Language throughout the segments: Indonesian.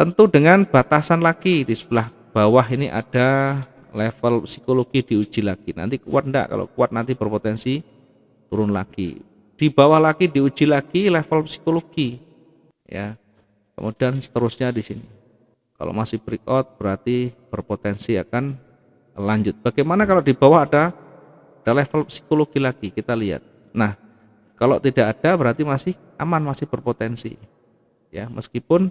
Tentu dengan batasan lagi di sebelah bawah ini ada level psikologi diuji lagi. Nanti kuat enggak? Kalau kuat nanti berpotensi turun lagi. Di bawah lagi diuji lagi level psikologi, ya. Kemudian seterusnya di sini. Kalau masih breakout berarti berpotensi akan lanjut. Bagaimana kalau di bawah ada level psikologi lagi? Kita lihat. Nah, kalau tidak ada berarti masih aman, masih berpotensi. Ya, meskipun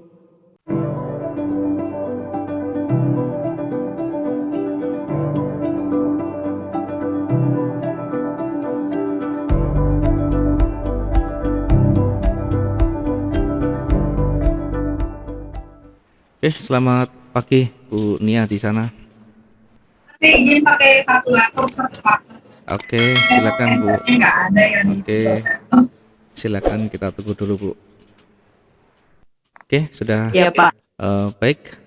selamat pagi Bu Nia di sana. Masih izin pakai satu laptop satu pak. Oke, silakan Bu. Nggak ada yang Oke, silakan kita tunggu dulu Bu. Oke, sudah. Ya Pak. Baik,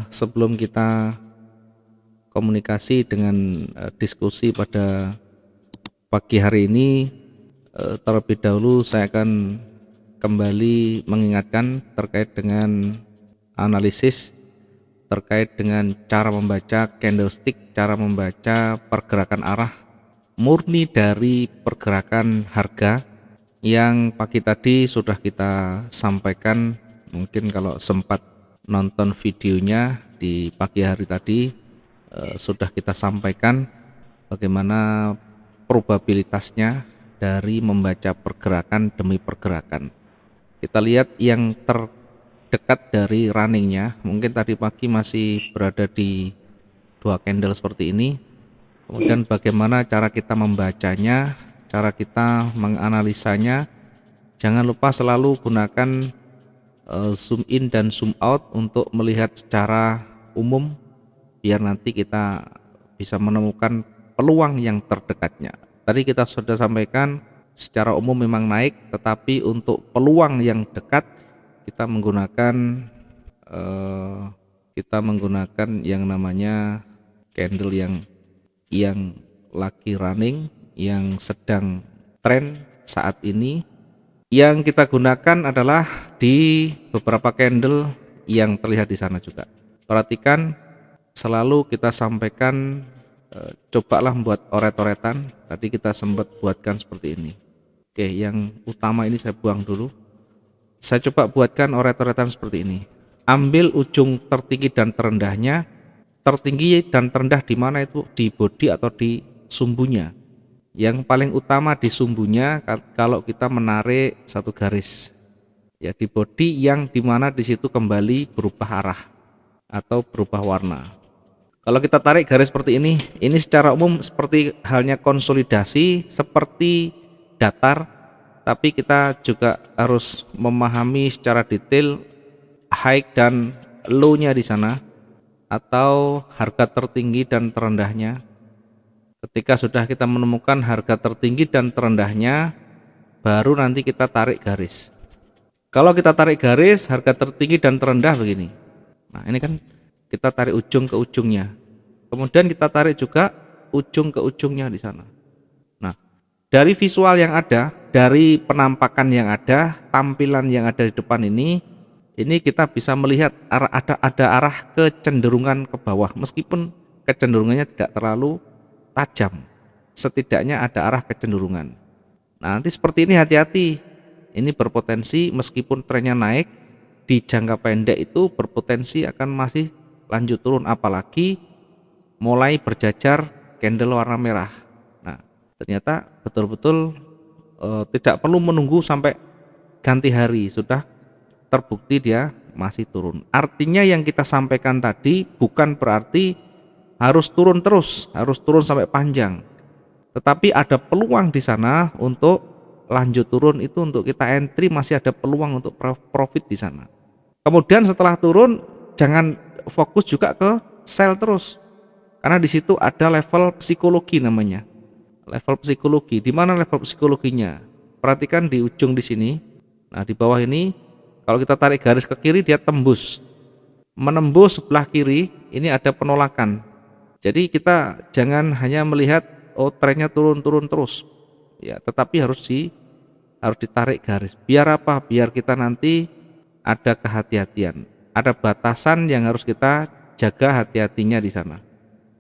sebelum kita komunikasi dengan diskusi pada pagi hari ini, terlebih dahulu saya akan kembali mengingatkan terkait dengan analisis terkait dengan cara membaca candlestick, cara membaca pergerakan arah murni dari pergerakan harga yang pagi tadi sudah kita sampaikan. Mungkin kalau sempat nonton videonya di pagi hari tadi sudah kita sampaikan bagaimana probabilitasnya dari membaca pergerakan demi pergerakan. Kita lihat yang terdekat dari runningnya, mungkin tadi pagi masih berada di 2 candle seperti ini. Kemudian bagaimana cara kita membacanya, cara kita menganalisanya. Jangan lupa selalu gunakan zoom in dan zoom out untuk melihat secara umum, biar nanti kita bisa menemukan peluang yang terdekatnya. Tadi kita sudah sampaikan secara umum memang naik, tetapi untuk peluang yang dekat kita menggunakan yang namanya candle yang lagi running, yang sedang tren saat ini. Yang kita gunakan adalah di beberapa candle yang terlihat di sana juga. Perhatikan, selalu kita sampaikan, cobalah membuat oret-oretan. Tadi kita sempat buatkan seperti ini. Oke, yang utama ini saya buang dulu. Saya coba buatkan oret-oretan seperti ini. Ambil ujung tertinggi dan terendahnya. Tertinggi dan terendah di mana itu? Di body atau di sumbunya. Yang paling utama di sumbunya kalau kita menarik satu garis, ya di body yang dimana di situ kembali berubah arah atau berubah warna. Kalau kita tarik garis seperti ini secara umum seperti halnya konsolidasi, seperti datar, tapi kita juga harus memahami secara detail high dan low-nya di sana, atau harga tertinggi dan terendahnya. Ketika sudah kita menemukan harga tertinggi dan terendahnya, baru nanti kita tarik garis. Kalau kita tarik garis harga tertinggi dan terendah begini. Nah, ini kan kita tarik ujung ke ujungnya. Kemudian kita tarik juga ujung ke ujungnya di sana. Nah, dari visual yang ada, dari penampakan yang ada, tampilan yang ada di depan ini kita bisa melihat ada arah kecenderungan ke bawah, meskipun kecenderungannya tidak terlalu tajam, setidaknya ada arah kecenderungan. Nah, nanti seperti ini hati-hati, ini berpotensi meskipun trennya naik di jangka pendek itu berpotensi akan masih lanjut turun, apalagi mulai berjajar candle warna merah. Nah, ternyata betul-betul tidak perlu menunggu sampai ganti hari, sudah terbukti dia masih turun. Artinya yang kita sampaikan tadi bukan berarti harus turun terus, harus turun sampai panjang. Tetapi ada peluang di sana untuk lanjut turun, itu untuk kita entry masih ada peluang untuk profit di sana. Kemudian setelah turun jangan fokus juga ke sell terus. Karena di situ ada level psikologi namanya. Level psikologi. Di mana level psikologinya? Perhatikan di ujung di sini. Nah, di bawah ini kalau kita tarik garis ke kiri dia tembus. Menembus sebelah kiri ini ada penolakan. Jadi kita jangan hanya melihat trennya turun terus, ya, tetapi harus ditarik garis. Biar apa? Biar kita nanti ada kehati-hatian. Ada batasan yang harus kita jaga hati-hatinya di sana.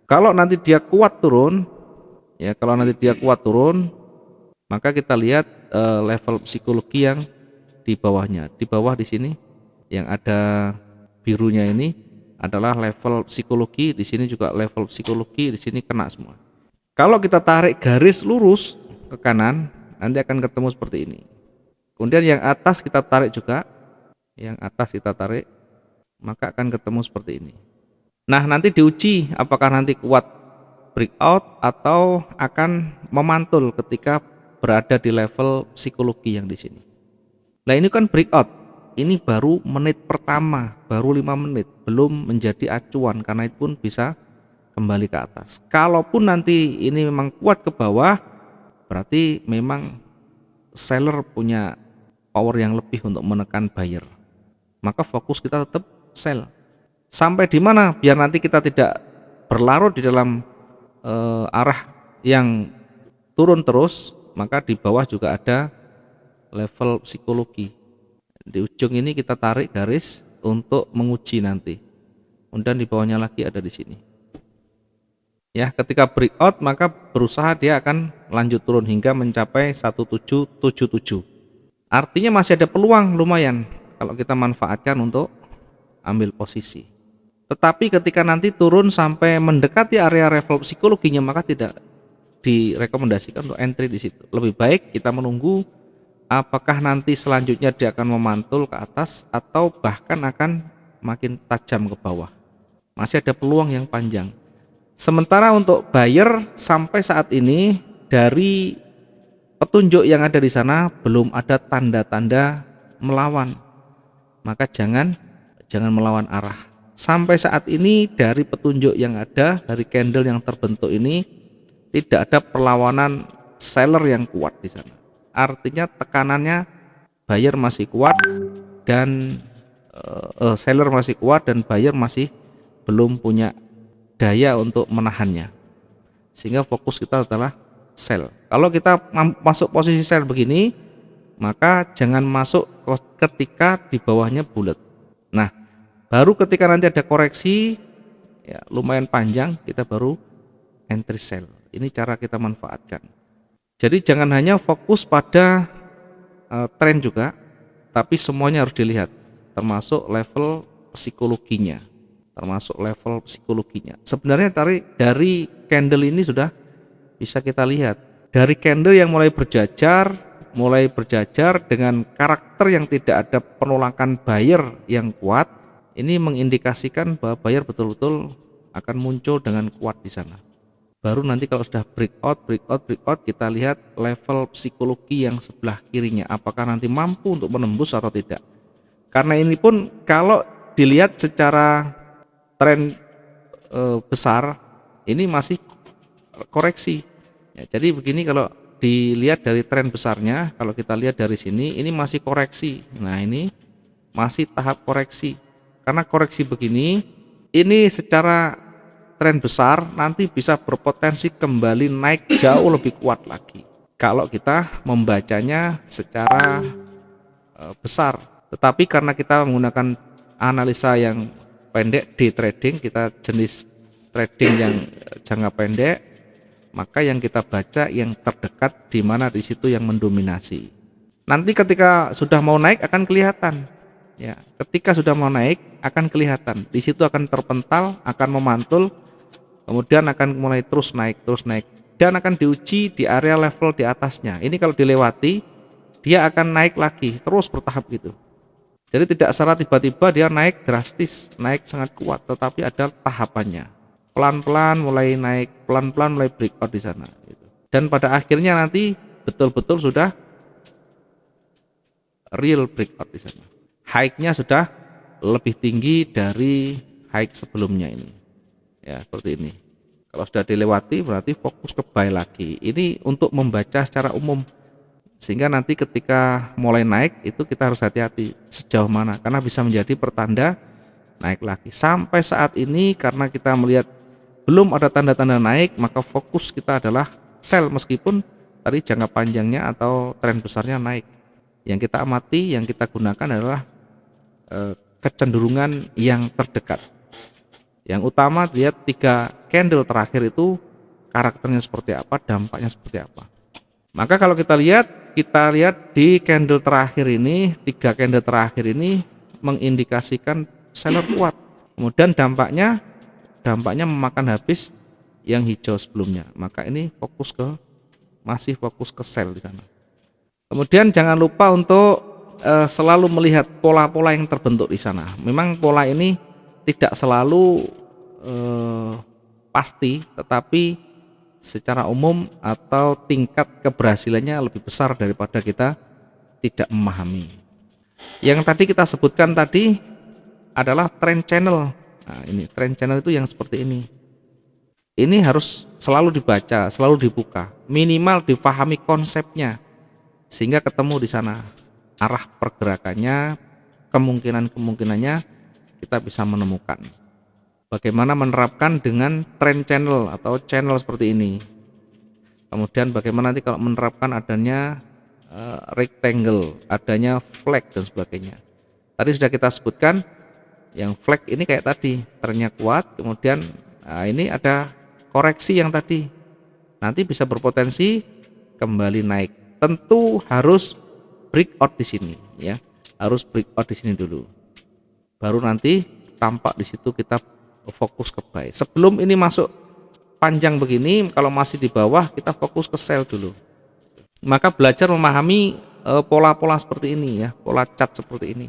Kalau nanti dia kuat turun, ya kalau nanti dia kuat turun, maka kita lihat level psikologi yang di bawahnya. Di bawah di sini yang ada birunya ini adalah level psikologi, di sini juga level psikologi, di sini kena semua. Kalau kita tarik garis lurus ke kanan, nanti akan ketemu seperti ini. Kemudian yang atas kita tarik juga, yang atas kita tarik, maka akan ketemu seperti ini. Nah, nanti diuji apakah nanti kuat breakout atau akan memantul ketika berada di level psikologi yang di sini. Nah, ini kan breakout. Ini baru menit pertama, baru 5 menit, belum menjadi acuan karena itu pun bisa kembali ke atas. Kalaupun nanti ini memang kuat ke bawah, berarti memang seller punya power yang lebih untuk menekan buyer. Maka fokus kita tetap sell. Sampai di mana biar nanti kita tidak berlarut di dalam arah yang turun terus, maka di bawah juga ada level psikologi. Di ujung ini kita tarik garis untuk menguji nanti. Kemudian di bawahnya lagi ada di sini. Ya, ketika breakout maka berusaha dia akan lanjut turun hingga mencapai 1777. Artinya masih ada peluang lumayan kalau kita manfaatkan untuk ambil posisi. Tetapi ketika nanti turun sampai mendekati area level psikologinya maka tidak direkomendasikan untuk entry di situ. Lebih baik kita menunggu apakah nanti selanjutnya dia akan memantul ke atas atau bahkan akan makin tajam ke bawah. Masih ada peluang yang panjang. Sementara untuk buyer sampai saat ini dari petunjuk yang ada di sana belum ada tanda-tanda melawan. Maka jangan melawan arah. Sampai saat ini dari petunjuk yang ada, dari candle yang terbentuk ini tidak ada perlawanan seller yang kuat di sana. Artinya tekanannya buyer masih kuat dan seller masih kuat dan buyer masih belum punya daya untuk menahannya. Sehingga fokus kita adalah sell. Kalau kita masuk posisi sell begini, maka jangan masuk ketika di bawahnya bulat. Nah, baru ketika nanti ada koreksi ya lumayan panjang kita baru entry sell. Ini cara kita manfaatkan. Jadi jangan hanya fokus pada tren juga, tapi semuanya harus dilihat, termasuk level psikologinya. Sebenarnya dari candle ini sudah bisa kita lihat. Dari candle yang mulai berjajar dengan karakter yang tidak ada penolakan buyer yang kuat, ini mengindikasikan bahwa buyer betul-betul akan muncul dengan kuat di sana. Baru nanti kalau sudah breakout kita lihat level psikologi yang sebelah kirinya apakah nanti mampu untuk menembus atau tidak. Karena ini pun kalau dilihat secara tren besar ini masih koreksi. Ya, jadi begini kalau dilihat dari tren besarnya, kalau kita lihat dari sini ini masih koreksi. Nah, ini masih tahap koreksi. Karena koreksi begini ini secara tren besar nanti bisa berpotensi kembali naik jauh lebih kuat lagi kalau kita membacanya secara besar. Tetapi karena kita menggunakan analisa yang pendek di trading, kita jenis trading yang jangka pendek, maka yang kita baca yang terdekat di mana di situ yang mendominasi. Nanti ketika sudah mau naik akan kelihatan. Ya, ketika sudah mau naik akan kelihatan. Di situ akan terpental, akan memantul. Kemudian akan mulai terus naik dan akan diuji di area level di atasnya. Ini kalau dilewati dia akan naik lagi terus bertahap gitu. Jadi tidak secara tiba-tiba dia naik drastis, naik sangat kuat, tetapi ada tahapannya. Pelan-pelan mulai naik, pelan-pelan mulai breakout di sana gitu. Dan pada akhirnya nanti betul-betul sudah real breakout di sana. High-nya sudah lebih tinggi dari high sebelumnya ini. Ya, seperti ini. Kalau sudah dilewati berarti fokus ke buy lagi. Ini untuk membaca secara umum sehingga nanti ketika mulai naik itu kita harus hati-hati sejauh mana karena bisa menjadi pertanda naik lagi. Sampai saat ini karena kita melihat belum ada tanda-tanda naik, maka fokus kita adalah sell meskipun tadi jangka panjangnya atau tren besarnya naik. Yang kita amati, yang kita gunakan adalah kecenderungan yang terdekat. Yang utama lihat 3 candle terakhir itu karakternya seperti apa, dampaknya seperti apa. Maka kalau kita lihat di candle terakhir ini, 3 candle terakhir ini mengindikasikan seller kuat. Kemudian dampaknya memakan habis yang hijau sebelumnya. Maka ini masih fokus ke sell di sana. Kemudian jangan lupa untuk selalu melihat pola-pola yang terbentuk di sana. Memang pola ini tidak selalu pasti, tetapi secara umum atau tingkat keberhasilannya lebih besar daripada kita tidak memahami. Yang tadi kita sebutkan tadi adalah trend channel. Nah, ini trend channel itu yang seperti ini. Ini harus selalu dibaca, selalu dibuka, minimal difahami konsepnya sehingga ketemu di sana arah pergerakannya, kemungkinannya kita bisa menemukan. Bagaimana menerapkan dengan trend channel atau channel seperti ini. Kemudian bagaimana nanti kalau menerapkan adanya rectangle, adanya flag dan sebagainya. Tadi sudah kita sebutkan yang flag ini kayak tadi, trennya kuat, kemudian ini ada koreksi yang tadi. Nanti bisa berpotensi kembali naik. Tentu harus breakout di sini ya. Harus breakout di sini dulu. Baru nanti tampak di situ kita fokus ke buy. Sebelum ini masuk panjang begini, kalau masih di bawah kita fokus ke sell dulu. Maka belajar memahami pola-pola seperti ini ya, pola chart seperti ini.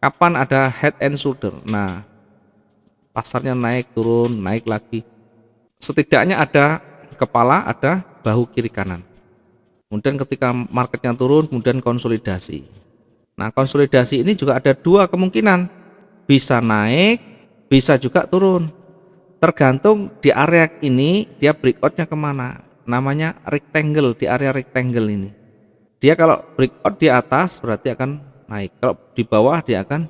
Kapan ada head and shoulder? Nah, pasarnya naik turun, naik lagi. Setidaknya ada kepala, ada bahu kiri kanan. Kemudian ketika marketnya turun, kemudian konsolidasi. Nah, konsolidasi ini juga ada 2 kemungkinan. Bisa naik, bisa juga turun, tergantung di area ini dia breakoutnya kemana. Namanya rectangle, di area rectangle ini dia kalau breakout di atas berarti akan naik, kalau di bawah dia akan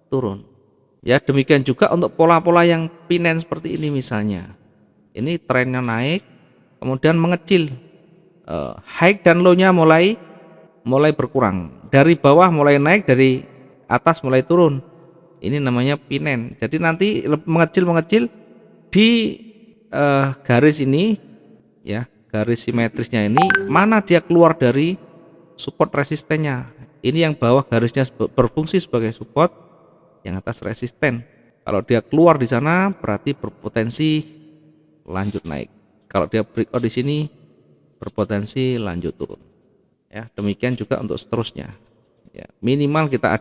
turun ya. Demikian juga untuk pola-pola yang pinen seperti ini, misalnya ini trennya naik kemudian mengecil, high dan low nya mulai berkurang, dari bawah mulai naik, dari atas mulai turun. Ini namanya pinen. Jadi nanti mengecil di garis ini ya, garis simetrisnya ini mana dia keluar dari support resistennya. Ini yang bawah garisnya berfungsi sebagai support, yang atas resisten. Kalau dia keluar di sana berarti berpotensi lanjut naik. Kalau dia breakout di sini berpotensi lanjut turun. Ya, demikian juga untuk seterusnya. Ya, minimal kita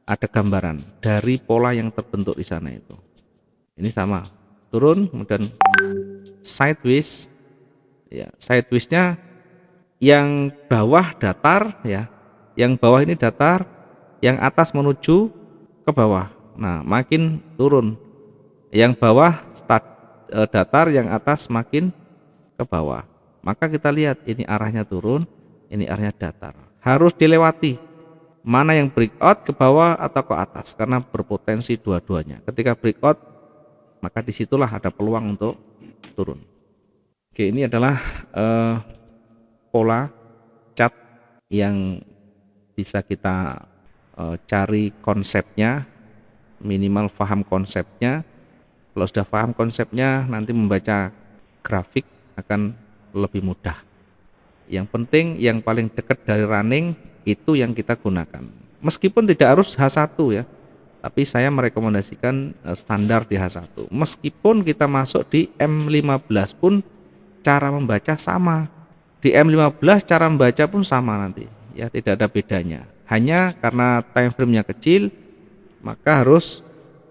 ada gambaran dari pola yang terbentuk di sana itu. Ini sama, turun kemudian sideways. Ya, sidewaysnya yang bawah datar ya, yang bawah ini datar, yang atas menuju ke bawah. Nah, makin turun. Yang bawah datar, yang atas makin ke bawah. Maka kita lihat ini arahnya turun, ini arahnya datar. Harus dilewati. Mana yang breakout ke bawah atau ke atas, karena berpotensi dua-duanya. Ketika breakout maka disitulah ada peluang untuk turun. Oke, ini adalah pola chart yang bisa kita cari konsepnya, minimal paham konsepnya. Kalau sudah paham konsepnya, nanti membaca grafik akan lebih mudah. Yang penting yang paling dekat dari running itu yang kita gunakan. Meskipun tidak harus H1 ya, tapi saya merekomendasikan standar di H1. Meskipun kita masuk di M15 pun cara membaca sama. Di M15 cara membaca pun sama nanti. Ya, tidak ada bedanya. Hanya karena time frame-nya kecil, maka harus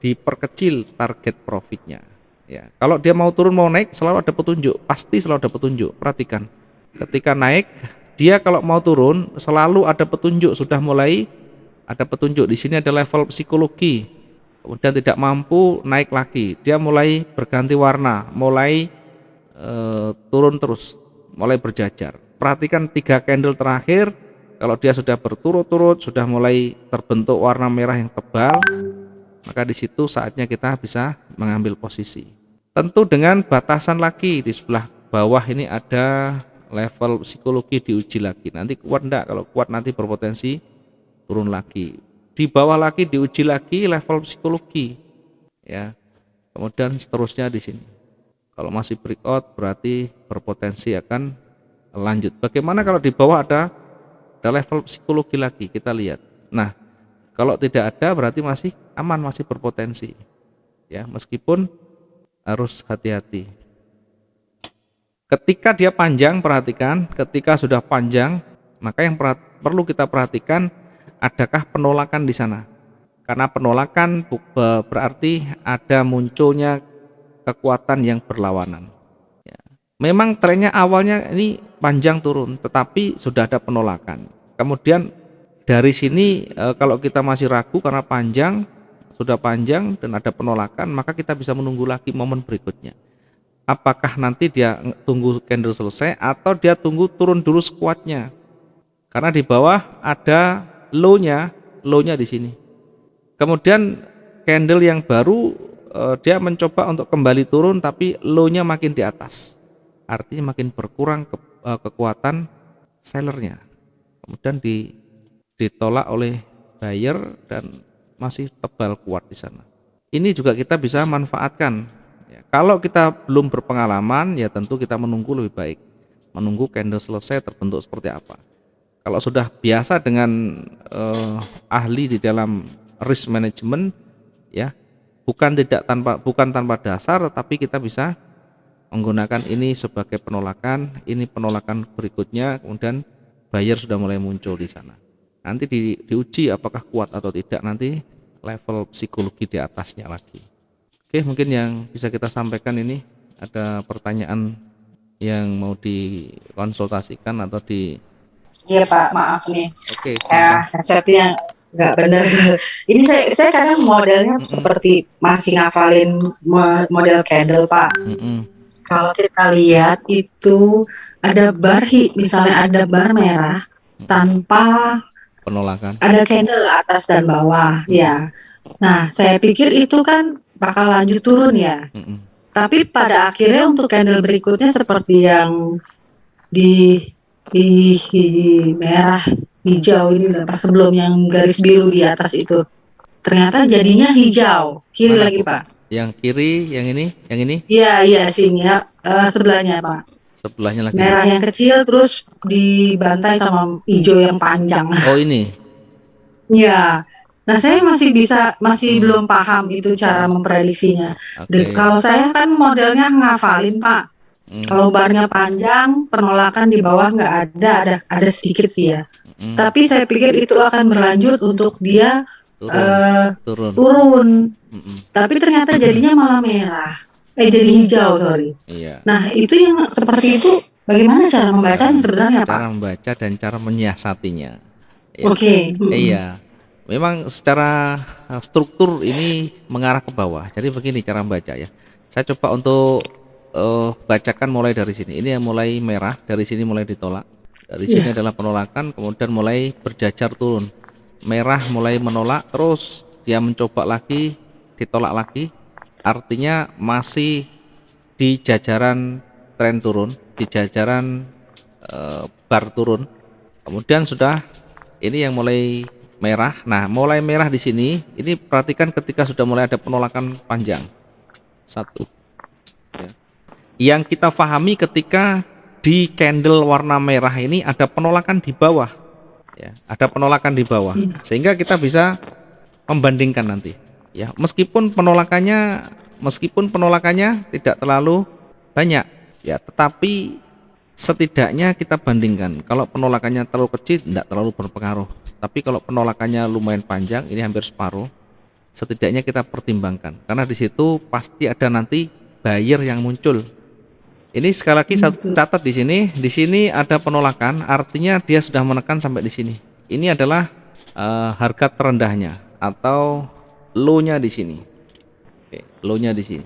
diperkecil target profitnya. Ya, kalau dia mau turun mau naik selalu ada petunjuk, pasti selalu ada petunjuk. Perhatikan. Ketika naik, dia kalau mau turun selalu ada petunjuk, sudah mulai ada petunjuk. Di sini ada level psikologi. Kemudian tidak mampu naik lagi, dia mulai berganti warna, mulai turun terus, mulai berjajar. Perhatikan 3 candle terakhir, kalau dia sudah berturut-turut, sudah mulai terbentuk warna merah yang tebal, maka di situ saatnya kita bisa mengambil posisi. Tentu dengan batasan lagi, di sebelah bawah ini ada level psikologi diuji lagi. Nanti kuat enggak? Kalau kuat nanti berpotensi turun lagi. di bawah lagi diuji lagi level psikologi, ya. Kemudian seterusnya di sini. Kalau masih breakout berarti berpotensi akan lanjut. Bagaimana kalau di bawah ada level psikologi lagi, kita lihat. Nah, kalau tidak ada berarti masih aman, masih berpotensi. Ya, meskipun harus hati-hati. Ketika dia panjang, perhatikan, ketika sudah panjang, maka yang perlu kita perhatikan adakah penolakan di sana. Karena penolakan berarti ada munculnya kekuatan yang berlawanan. Ya. Memang trennya awalnya ini panjang turun, tetapi sudah ada penolakan. Kemudian dari sini kalau kita masih ragu karena sudah panjang dan ada penolakan, maka kita bisa menunggu lagi momen berikutnya. Apakah nanti dia tunggu candle selesai atau dia tunggu turun dulu sekuatnya? Karena di bawah ada low-nya di sini. Kemudian candle yang baru dia mencoba untuk kembali turun tapi low-nya makin di atas. Artinya makin berkurang kekuatan sellernya. Kemudian ditolak oleh buyer dan masih tebal kuat di sana. Ini juga kita bisa manfaatkan. Ya, kalau kita belum berpengalaman, ya tentu kita menunggu lebih baik. Menunggu candle selesai terbentuk seperti apa. Kalau sudah biasa dengan ahli di dalam risk management, ya bukan tanpa dasar, tetapi kita bisa menggunakan ini sebagai penolakan, ini penolakan berikutnya, kemudian buyer sudah mulai muncul di sana. Nanti diuji apakah kuat atau tidak, nanti level psikologi di atasnya lagi. Oke, mungkin yang bisa kita sampaikan ini, ada pertanyaan yang mau dikonsultasikan atau di. Iya Pak, maaf nih. Oke, Ya, resepnya nggak benar. Ini saya kadang modelnya seperti masih ngafalin model candle Pak. Kalau kita lihat itu ada bar misalnya ada bar merah tanpa penolakan, ada candle atas dan bawah, ya. Nah, saya pikir itu kan bakal lanjut turun ya. Tapi pada akhirnya untuk candle berikutnya seperti yang di merah hijau ini pas sebelum yang garis biru di atas itu, ternyata jadinya hijau kiri. Mana, lagi Pak? Yang kiri, yang ini iya sini ya, sebelahnya Pak, sebelahnya lagi merah yang kecil terus dibantai sama hijau yang panjang. Oh ini ya. Nah, saya masih belum paham itu cara memprediksinya. Dan kalau saya kan modelnya ngafalin Pak. Kalau barnya panjang, penolakan di bawah nggak ada sedikit sih ya. Tapi saya pikir itu akan berlanjut untuk dia turun. Tapi ternyata jadinya malah merah. Jadi hijau, sorry. Iya. Nah, itu yang seperti itu bagaimana cara membacanya sebenarnya Pak? Cara membaca dan cara menyiasatinya. Ya. Oke. Iya. Memang secara struktur ini mengarah ke bawah. Jadi begini cara membaca ya. Saya coba untuk bacakan mulai dari sini. Ini yang mulai merah, dari sini mulai ditolak. Dari sini adalah penolakan, kemudian mulai berjajar turun. Merah mulai menolak, terus dia mencoba lagi, ditolak lagi. Artinya masih di jajaran tren turun, di jajaran bar turun. Kemudian sudah ini yang mulai merah. Nah, mulai merah di sini, ini perhatikan ketika sudah mulai ada penolakan panjang. Satu. Ya. Yang kita pahami ketika di candle warna merah ini ada penolakan di bawah. Ya, ada penolakan di bawah. Sehingga kita bisa membandingkan nanti. Ya, meskipun penolakannya tidak terlalu banyak, ya, tetapi setidaknya kita bandingkan. Kalau penolakannya terlalu kecil, tidak terlalu berpengaruh. Tapi kalau penolakannya lumayan panjang, ini hampir separuh, setidaknya kita pertimbangkan. Karena di situ pasti ada nanti buyer yang muncul. Ini sekali lagi saya catat di sini ada penolakan, artinya dia sudah menekan sampai di sini. Ini adalah harga terendahnya atau low-nya di sini. Oke, low-nya di sini.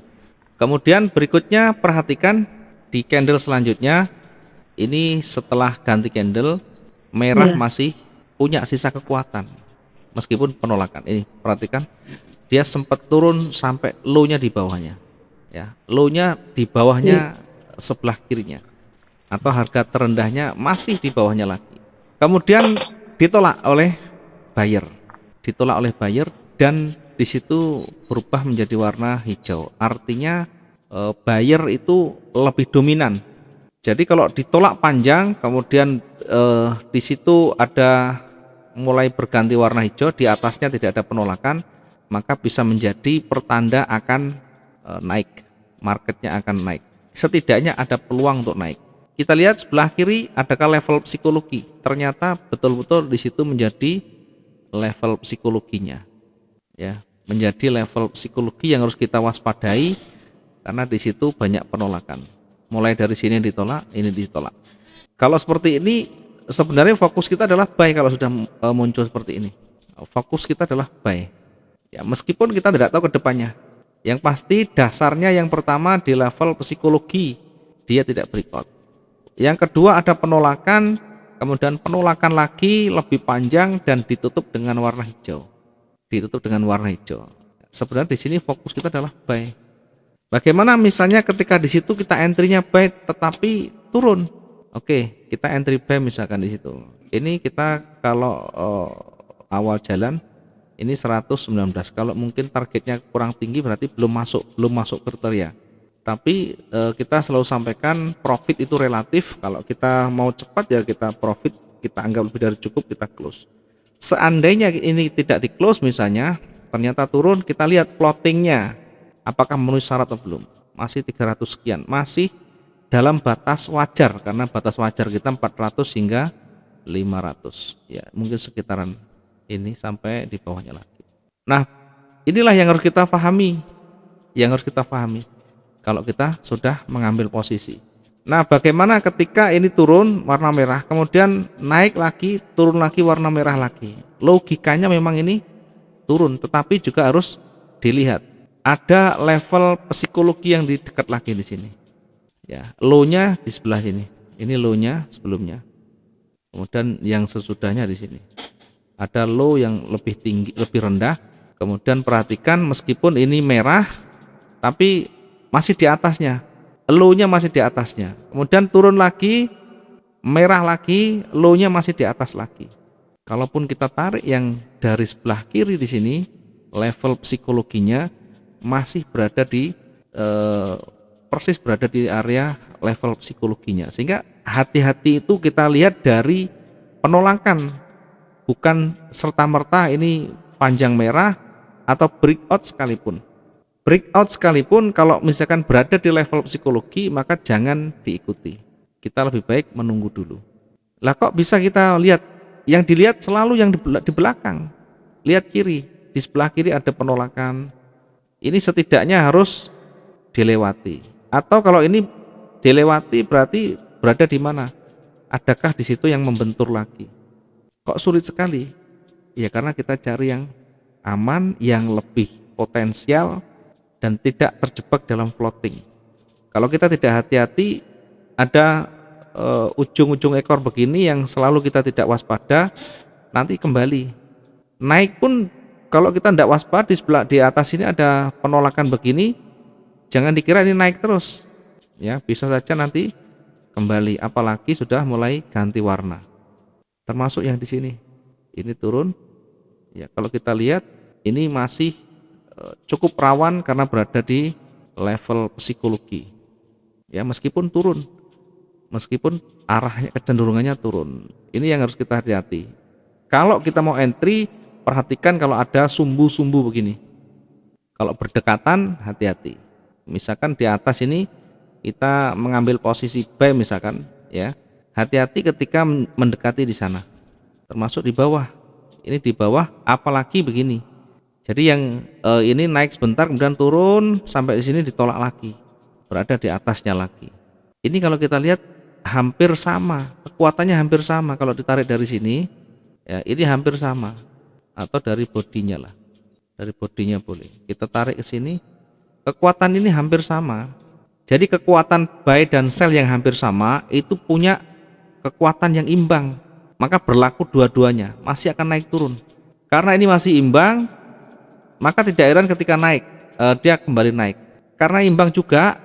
Kemudian berikutnya perhatikan di candle selanjutnya, ini setelah ganti candle merah masih punya sisa kekuatan meskipun penolakan. Ini perhatikan dia sempat turun sampai low-nya di bawahnya. Ya, low-nya di bawahnya sebelah kirinya atau harga terendahnya masih di bawahnya lagi. Kemudian ditolak oleh buyer. ditolak oleh buyer dan di situ berubah menjadi warna hijau. Artinya buyer itu lebih dominan. Jadi kalau ditolak panjang, kemudian di situ ada mulai berganti warna hijau, di atasnya tidak ada penolakan, maka bisa menjadi pertanda akan naik, marketnya akan naik. Setidaknya ada peluang untuk naik. Kita lihat sebelah kiri, adakah level psikologi? Ternyata betul-betul di situ menjadi level psikologinya, ya, menjadi level psikologi yang harus kita waspadai karena di situ banyak penolakan. Mulai dari sini ditolak, ini ditolak. Kalau seperti ini sebenarnya fokus kita adalah buy. Kalau sudah muncul seperti ini, fokus kita adalah buy. Ya, meskipun kita tidak tahu ke depannya. Yang pasti dasarnya yang pertama di level psikologi dia tidak breakout. Yang kedua ada penolakan, kemudian penolakan lagi lebih panjang dan ditutup dengan warna hijau. Ditutup dengan warna hijau. Sebenarnya di sini fokus kita adalah buy. Bagaimana misalnya ketika di situ kita entry-nya buy tetapi turun. Oke, kita entry buy misalkan di situ. Ini kita kalau awal jalan ini 119. Kalau mungkin targetnya kurang tinggi berarti belum masuk kriteria. Tapi kita selalu sampaikan profit itu relatif. Kalau kita mau cepat ya kita profit, kita anggap lebih dari cukup, kita close. Seandainya ini tidak di close misalnya, ternyata turun, kita lihat floatingnya apakah memenuhi syarat atau belum. Masih 300 sekian, masih dalam batas wajar, karena batas wajar kita 400 hingga 500 ya, mungkin sekitaran ini sampai di bawahnya lagi. Nah, inilah yang harus kita pahami, kalau kita sudah mengambil posisi. Nah, bagaimana ketika ini turun warna merah, kemudian naik lagi, turun lagi warna merah lagi. Logikanya memang ini turun, tetapi juga harus dilihat. Ada level psikologi yang di dekat lagi di sini. Ya, low-nya di sebelah sini. Ini low-nya sebelumnya. Kemudian yang sesudahnya di sini. Ada low yang lebih tinggi, lebih rendah. Kemudian perhatikan meskipun ini merah, tapi masih di atasnya, low-nya masih di atasnya. Kemudian turun lagi, merah lagi, low-nya masih di atas lagi. Kalaupun kita tarik yang dari sebelah kiri di sini, level psikologinya masih berada di persis berada di area level psikologinya. Sehingga hati-hati itu kita lihat dari penolakan, bukan serta-merta ini panjang merah atau breakout sekalipun. Breakout sekalipun kalau misalkan berada di level psikologi maka jangan diikuti. Kita lebih baik menunggu dulu. Lah kok bisa kita lihat? Yang dilihat selalu yang di belakang. Lihat kiri, di sebelah kiri ada penolakan. Ini setidaknya harus dilewati. Atau kalau ini dilewati berarti berada di mana? Adakah di situ yang membentur lagi? Kok sulit sekali? Ya karena kita cari yang aman, yang lebih potensial dan tidak terjebak dalam floating. Kalau kita tidak hati-hati, ada ujung-ujung ekor begini yang selalu kita tidak waspada, nanti kembali naik pun kalau kita tidak waspada, di sebelah di atas ini ada penolakan begini, jangan dikira ini naik terus, ya bisa saja nanti kembali, apalagi sudah mulai ganti warna. Termasuk yang di sini, ini turun, ya kalau kita lihat ini masih cukup rawan karena berada di level psikologi. Ya, meskipun turun, meskipun arahnya kecenderungannya turun. Ini yang harus kita hati-hati. Kalau kita mau entry, perhatikan kalau ada sumbu-sumbu begini. Kalau berdekatan, hati-hati. Misalkan di atas ini kita mengambil posisi buy misalkan, ya. Hati-hati ketika mendekati di sana. Termasuk di bawah. Ini di bawah apalagi begini. Jadi yang ini naik sebentar kemudian turun sampai di sini ditolak lagi, berada di atasnya lagi. Ini kalau kita lihat hampir sama, kekuatannya hampir sama. Kalau ditarik dari sini, ya ini hampir sama, atau dari bodinya lah, dari bodinya boleh. Kita tarik ke sini, kekuatan ini hampir sama. Jadi kekuatan buy dan sell yang hampir sama itu punya kekuatan yang imbang, maka berlaku dua-duanya, masih akan naik turun. Karena ini masih imbang, maka tidak heran ketika naik dia kembali naik. Karena imbang juga,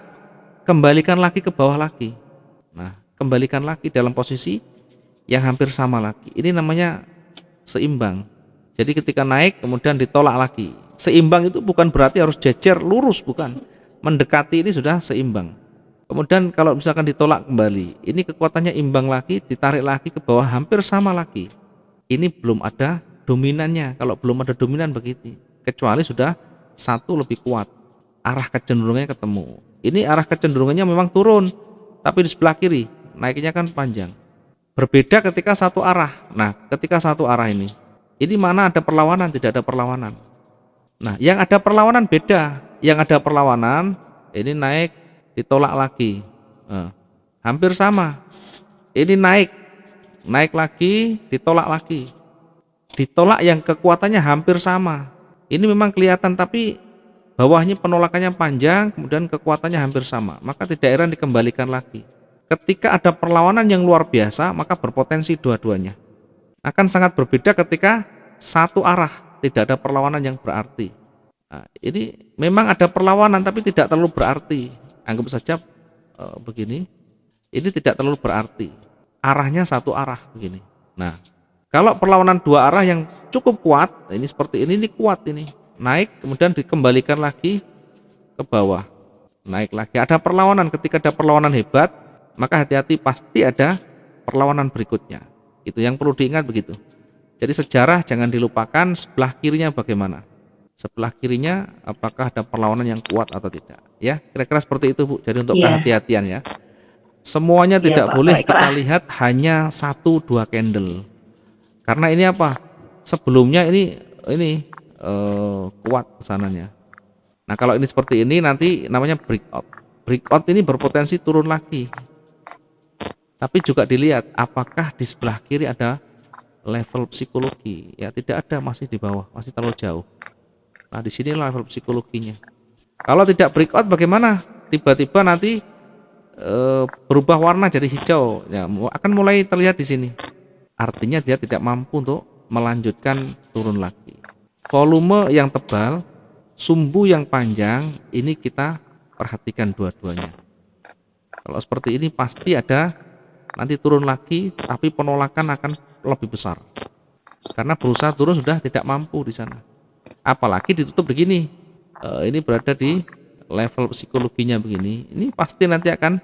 kembalikan lagi ke bawah lagi. Nah, kembalikan lagi dalam posisi yang hampir sama lagi. Ini namanya seimbang. Jadi ketika naik kemudian ditolak lagi. Seimbang itu bukan berarti harus jejer lurus, bukan. Mendekati ini sudah seimbang. Kemudian kalau misalkan ditolak kembali, ini kekuatannya imbang lagi, ditarik lagi ke bawah hampir sama lagi. Ini belum ada dominannya. Kalau belum ada dominan begitu, kecuali sudah satu lebih kuat, arah kecenderungannya ketemu. Ini arah kecenderungannya memang turun, tapi di sebelah kiri naiknya kan panjang. Berbeda ketika satu arah. Nah, ketika satu arah ini mana ada perlawanan, tidak ada perlawanan. Nah, yang ada perlawanan beda. Yang ada perlawanan ini naik ditolak lagi, hampir sama. Ini naik lagi, ditolak lagi. Ditolak yang kekuatannya hampir sama. Ini memang kelihatan, tapi bawahnya penolakannya panjang, kemudian kekuatannya hampir sama. Maka tidak heran dikembalikan lagi. Ketika ada perlawanan yang luar biasa, maka berpotensi dua-duanya. Akan sangat berbeda ketika satu arah, tidak ada perlawanan yang berarti. Nah, ini memang ada perlawanan, tapi tidak terlalu berarti. Anggap saja begini, ini tidak terlalu berarti. Arahnya satu arah begini. Nah, kalau perlawanan dua arah yang cukup kuat, ini seperti ini kuat, ini naik kemudian dikembalikan lagi ke bawah, naik lagi. Ada perlawanan, ketika ada perlawanan hebat, maka hati-hati, pasti ada perlawanan berikutnya. Itu yang perlu diingat begitu. Jadi sejarah jangan dilupakan, sebelah kirinya bagaimana. Sebelah kirinya apakah ada perlawanan yang kuat atau tidak, ya kira-kira seperti itu, Bu. Jadi untuk kehati-hatian ya, semuanya tidak boleh kita lihat hanya 1-2 candle, karena ini apa, sebelumnya ini kuat kesananya. Nah, kalau ini seperti ini nanti namanya breakout ini berpotensi turun lagi. Tapi juga dilihat apakah di sebelah kiri ada level psikologi, ya tidak ada, masih di bawah, masih terlalu jauh. Nah, di sini level psikologinya. Kalau tidak breakout bagaimana? Tiba-tiba nanti berubah warna jadi hijau, ya akan mulai terlihat di sini. Artinya dia tidak mampu untuk melanjutkan turun lagi. Volume yang tebal, sumbu yang panjang, ini kita perhatikan dua-duanya. Kalau seperti ini pasti ada nanti turun lagi, tapi penolakan akan lebih besar. Karena berusaha turun sudah tidak mampu di sana. Apalagi ditutup begini, ini berada di level psikologinya begini, ini pasti nanti akan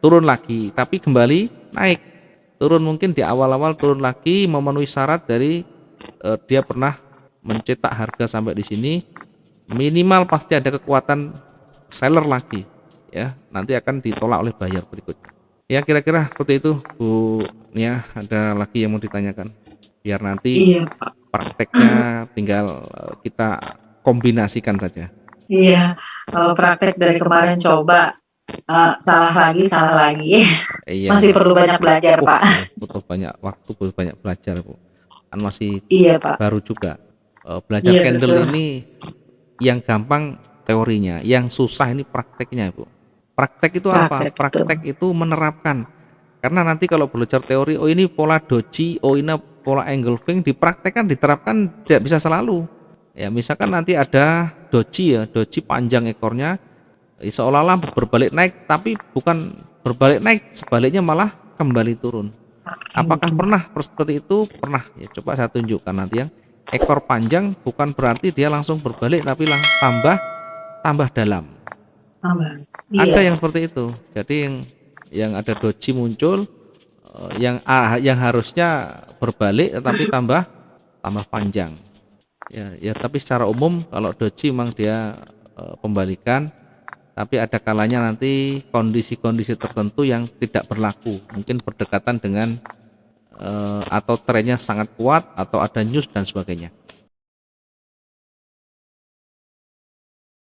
turun lagi, tapi kembali naik. Turun mungkin di awal-awal turun lagi, memenuhi syarat dari dia pernah mencetak harga sampai di sini, minimal pasti ada kekuatan seller lagi, ya nanti akan ditolak oleh buyer berikutnya. Ya kira-kira seperti itu, Bu Nia. Ada lagi yang mau ditanyakan? Biar nanti prakteknya tinggal kita kombinasikan saja. Iya, kalau praktek dari kemarin coba salah lagi. Iya, masih perlu banyak belajar, Pak. Butuh banyak waktu, butuh banyak belajar, Bu. Kan masih Pak. baru juga. Belajar candle betul. Ini yang gampang teorinya, yang susah ini prakteknya, Bu. Praktek itu apa? Praktek itu menerapkan. Karena nanti kalau belajar teori, oh ini pola doji, oh ini pola engulfing, dipraktekkan, diterapkan tidak bisa selalu. Ya, misalkan nanti ada doji, ya, doji panjang ekornya, seolah-olah berbalik naik, tapi bukan berbalik naik, sebaliknya malah kembali turun. Apakah pernah seperti itu? Pernah. Ya, coba saya tunjukkan nanti yang ekor panjang bukan berarti dia langsung berbalik, tapi tambah dalam. Ada yang seperti itu. Jadi yang ada doji muncul, yang harusnya berbalik tetapi tambah panjang. Ya tapi secara umum kalau doji memang dia pembalikan, tapi ada kalanya nanti kondisi-kondisi tertentu yang tidak berlaku, mungkin berdekatan dengan atau trennya sangat kuat atau ada news dan sebagainya.